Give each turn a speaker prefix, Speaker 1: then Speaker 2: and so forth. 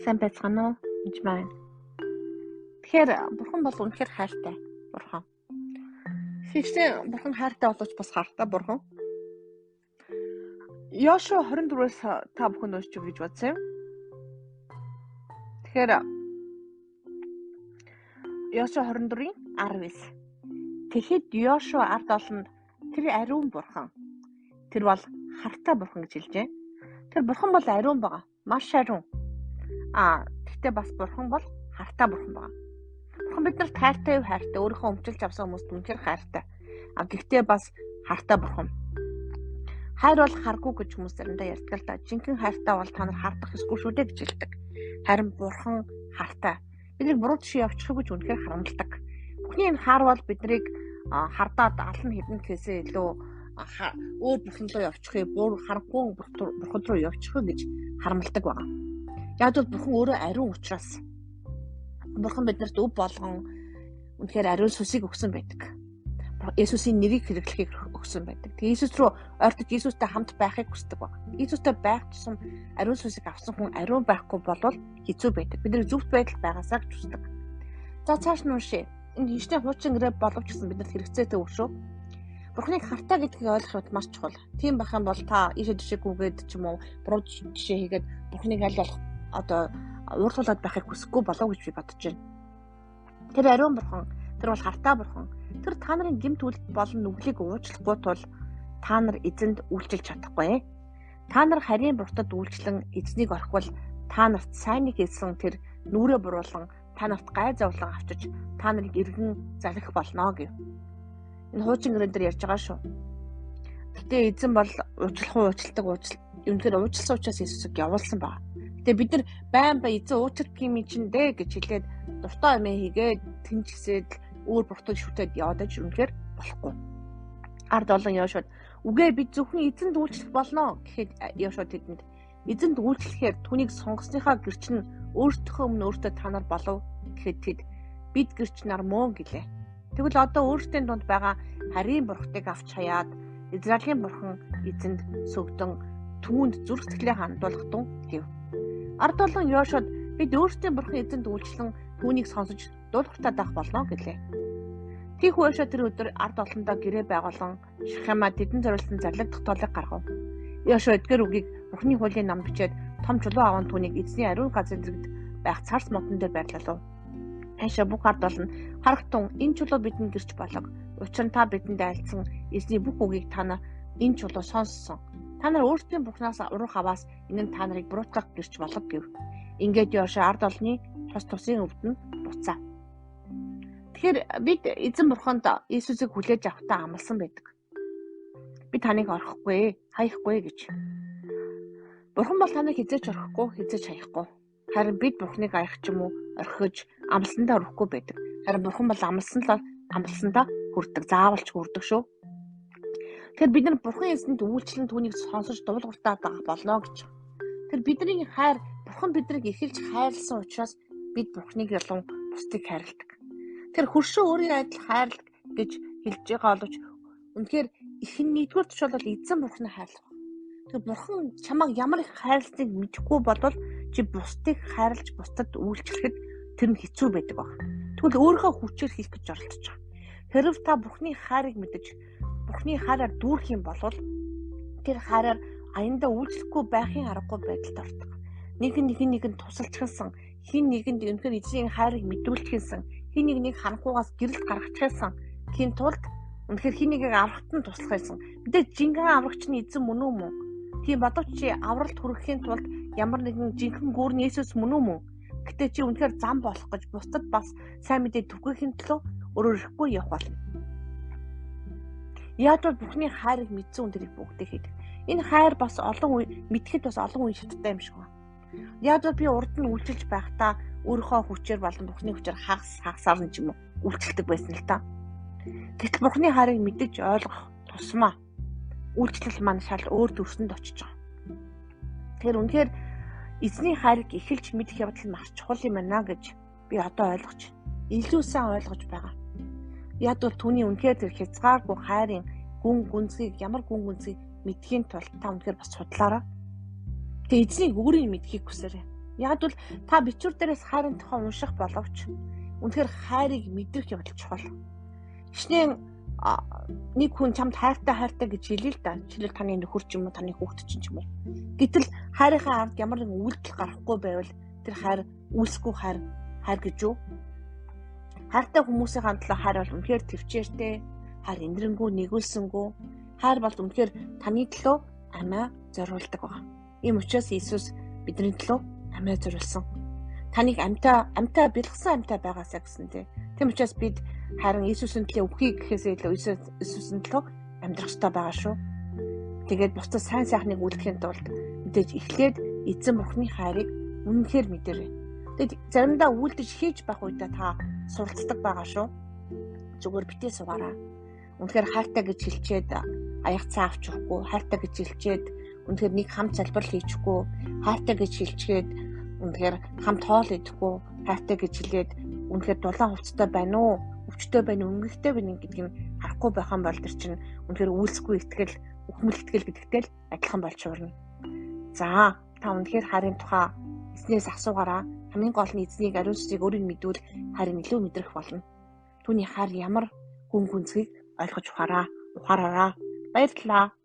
Speaker 1: Сайн байцгаана уу? Гэж байна. Тэгэхээр бурхан бол үнэхээр хайртай бурхан. Христийн бурхан хайртай боловч бас хартай бурхан. Йошуа 24-өөс та бүхэн уншиж гэж бодсон юм. Тэгэхээр Йошуа 24-ийн 19. Тэгэхэд Йошуа ард олонд тэр ариун бурхан. Тэр бол хартай бурхан гэж хэлжээ. Тэр бурхан бол ариун байгаа. Маш ариун. Гэхдээ бас бурхан бол хартай бурхан байгаа. Бурхан биднэрт хайртай юу хайртай. Өөрийнхөө өмчилж авсан хүмүүст үнэхээр хайртай. Гэхдээ бас хартай бурхан. Хайр бол харгүй гэж хүмүүс заримдаа ярьдаг л да. Жинхэнэ хайртай бол та нар хардах ёсгүй шүү дээ гэж хэлдэг. Харин бурхан хартай. Биднийг буруу тийш явуучих гэж үнэхээр харамлдаг. Бүхний энэ хаар бол биднийг хардаад алан хэдэн гэхээсээ илүү өөр бурхан руу явуучихъя, бүр харахгүй бурхан руу явуучихъя гэж харамлдаг байгаа. Яг бол бурхан өөрөө ариун учраас бурхан биднэрт өв болгон үнэхээр ариун сүсийг өгсөн байдаг. Есүсийн нэрийг хэрэглэхийг өгсөн байдаг. Тэгээ Иесус рүү ойртож Иесустэй хамт байхыг хүсдэг байна. Иесустэй байх тусам ариун сүсийг авсан хүн ариун байхгүй болвол хэцүү байдаг. Бид зөвхт байдал байгаасаа гэж хүсдэг. За цааш нь уншъя. Энэ хинчний хуучин гэрээ боловч гэсэн бидэнд хэрэгцээтэй үг шүү. Бурхныг хартай гэдгийг ойлгоход маш чухал. Тийм байх юм бол та ийшээ жишээгүйгээд ч юм уу буруу жишээ хийгээд Бурхныг аль болох уурлуулад байхыг хүсэхгүй болов гэж би бодож байна. Тэр ариун бурхан, тэр бол хартай бурхан. Тэр та нарын гэмт үлд болон нүглийг уучлахгүй тул та нар эзэнд үйлчилж чадахгүй. Та нар харийн буртад үйлчлэн эзнийг орхивол та нарт сайныг хийсэн тэр нүрээ буруулан та нарт гай зовлон авчиж та нарыг эргэн залхих болно гэв. Энэ хуучин гэрэн дээр ярьж байгаа шүү. Гэтэ эзэн бол үнэхээр уучлсан учраас Иесусыг явуулсан байна. Гэтэ бид нар байн эзэн уучлах юм чинь дээ гэж хэлээд дуртай юм хийгээд тэнцсээд өөр буртад шүтээд яваад аж үнэхээр болохгүй. Ард олон Йошуад үгээ бид зөвхөн эзэнд үйлчлэх болно гэхэд Йошуа тэдэнд эзэнд үйлчлэхээр түүнийг сонгосныхаа гэрч нь өөртөө өмнө өөртөө та нар болов гэхэд тэд бид гэрч нар муу гэлээ. Тэгвэл одоо өөртөө дунд байгаа харийн бурхтыг авч хаяад Израилийн бурхан эзэнд сөгдөн түүнд зүрх сэтгэлээ хандуулах тун гэв. Ард олон Йошуад бид өөртөө бурхан эзэнд үйлчлэн түүнийг сонсож дуулууртаа даах болно гэлээ. Тийхүү Йошуа тэр өдөр ард олондоо гэрээ байгуулан Шахема тэдэн зориулсан зарлаг тогтоолыг гаргав. Йошуа эдгээр үгийг Бурхны хуулийн ном бичээд том чулуу аван түүнийг эзний ариун газрын зэрэгт байх царс модон дээр байрлуулав. Хайшаа бүх ард олон харагтун энэ чулуу бидэнд гэрч болог. Учир нь та бидэнд айлцсан эзний бүх үгийг та нар энэ чулуу сонссон. Та нар өөрсдийн Бурхнаас урах аваас энэ нь та нарыг буруутгах гэрч болог гэв. Ингээд Йошуа ард олонний тус тусын өвдөнд буцаа. Тэгэхээр бид эзэн бурханд Иесусыг хүлээж авахтаа амласан байдаг. Би таныг орхихгүй, хаяхгүй гэж. Бурхан бол таныг хизээч орхихгүй, хизээч хаяхгүй. Харин бид Бурханыг аях ч юм уу орхиж амлсандаа өрөхгүй байдаг. Харин Бурхан бол амлсандаа хүрдэг, заавалч хүрдэг шүү. Тэгэхээр бид нар Бурхан эзэнд үйлчлэн түүнийг сонсож дуулууртаа даах болно гэж. Тэр бидний хайр, Бурхан биднийг эхэлж хайрлсан учраас бид Бурханыг ялан бусдыг хайрладаг. Тэр хөршөө өөрийн адил хайрлаг гэж хэлж байгаа боловч үнэхээр ихэн нэгдүгээр тушаал бол эзэн Бурханыг хайрлах. Тэр Бурхан чамайг ямар их хайрлсныг мэдэхгүй болвол чи бусдыг хайрлаж бусдад үйлчлэхэд тэр нь хэцүү байдаг баг. Тэгвэл өөрийнхөө хүчээр хийх гэж оролдож байгаа. Хэрв та Бурханы хайрыг мэдэж Бурханы хайраар дүүрэх юм бол тэр хайраар аяндаа үйлчлэхгүй байхын аргагүй байдалд ордог. Нэгэнд тусалчихсан, хин нэгэнд үнэхээр эзний хайрыг мэдүүлчихсэн, хин нэгнийг ханахугаас гэрэлт гаргачихсан. Хин тулд үнэхээр хин нэгийг аврахт нь туслах байсан. Мэдээ жинхэнэ аврагч нь эзэн мөн үү мөн? Тийм бодовч чи авралт хүрэхийн тулд ямар нэгэн жинхэнэ гүүрний Иесус мөн үү мөн? Гэтэ чи үнэхээр зам болох гэж бусдад бас сайн мэдээ түгээхийн төлөө өөрөө ирэхгүй явах болно. Яг бол Бурхны хайрыг мэдсэн хүн тэрийг бүгдийг хийдэг. Энэ хайр бас мэдхэд бас олон үе шаттай юм шиг байна. Яг бол би урд нь үйлчилж байхдаа өөрийнхөө хүчээр болон Бурхны хүчээр хагасаар нь ч юм уу үйлчлдэг байсан л та. Гэтэл Бурхны хайрыг мэдэж ойлгох тусмаа үйлчлэл маань шал өөр төвшөнд очиж байгаа. Тэгэхээр үнэхээр эзний хайрыг эхэлж мэдэх явдал маш чухал юм байна гэж би одоо ойлгож, илүү сайн ойлгож байгаа. Яг бол түүний үнэхээр тэр хязгааргүй хайрын ямар гүн гүнзгийг мэдхийн тулд та үнэхээр бас судлаарай. Тэгээ эзнийг өөрийг мэдхийг хүсээрэй. Яг бол та бичвэр дээрээс хайрын тухай унших боловч үнэхээр хайрыг мэдрэх явдал чухал. Хичнээн нэг хүн чамд хайртай гэж хэлээ л да. Жишээлбэл таны нөхөр ч юм уу, таны хүүхэд ч юм уу. Гэтэл хайрынхаа ард ямар нэгэн үйлдэл гарахгүй байвал тэр хайр үүсэхгүй хайр гэж юу? Хайртай хүмүүсийн хандлага хайр бол үнэхээр төвчээртэй, хайр инэрэнгүү, нэгүүлсэнгүү. Хайр бол үнэхээр таны төлөө амиа зориулдаг байна. Ийм учраас Иесус бидний төлөө амиа зориулсан. Таныг амьтаа бэлгсэн амьтаа байгаасаа гэсэн тийм. Тийм учраас бид харин Иесусийн төлөө өвхий гэхээсээ илүү Иесусийн төлөө амьдрах ёстой байгаа шүү. Тэгээд бусдад сайн сайхныг үлдэхийн тулд мэдээж эхлээд эзэн бурхны хайрыг үнэнхээр мэдэрэй. Тэгэд заримдаа үлдэж хийж байх үедээ та суралцдаг байгаа шүү. Зүгээр битээ суугаараа. Үнэхээр хайртай гэж хэлчихэд аяг цаа авч өгөхгүй, хайртай гэж хэлчихэд үнэхээр нэг хамт залбирал хийчихгүй, хайртай гэж хэлчихэд үнэхээр хамт хоол идэхгүй, хайртай гэж хэлээд үнэхээр дулаан хувцастай байна уу, өвчтөй байна уу, өнгөтэй байна гэдгийг харахгүй байх юм бол тэр чинь үнэхээр үйлсгүй итгэл, үхмэл итгэл гэдэгтэй л адилхан болж урна. За, та үнэхээр хайрын тухай эзнээс асуугаараа. Хамгийн гол нь эзнийг ариун сүнсийг өөрийг мэдвэл хайрыг илүү мэдрэх болно. Түүний хайр ямар гүн гүнзгийг ойлгож ухаараа. Баярлалаа.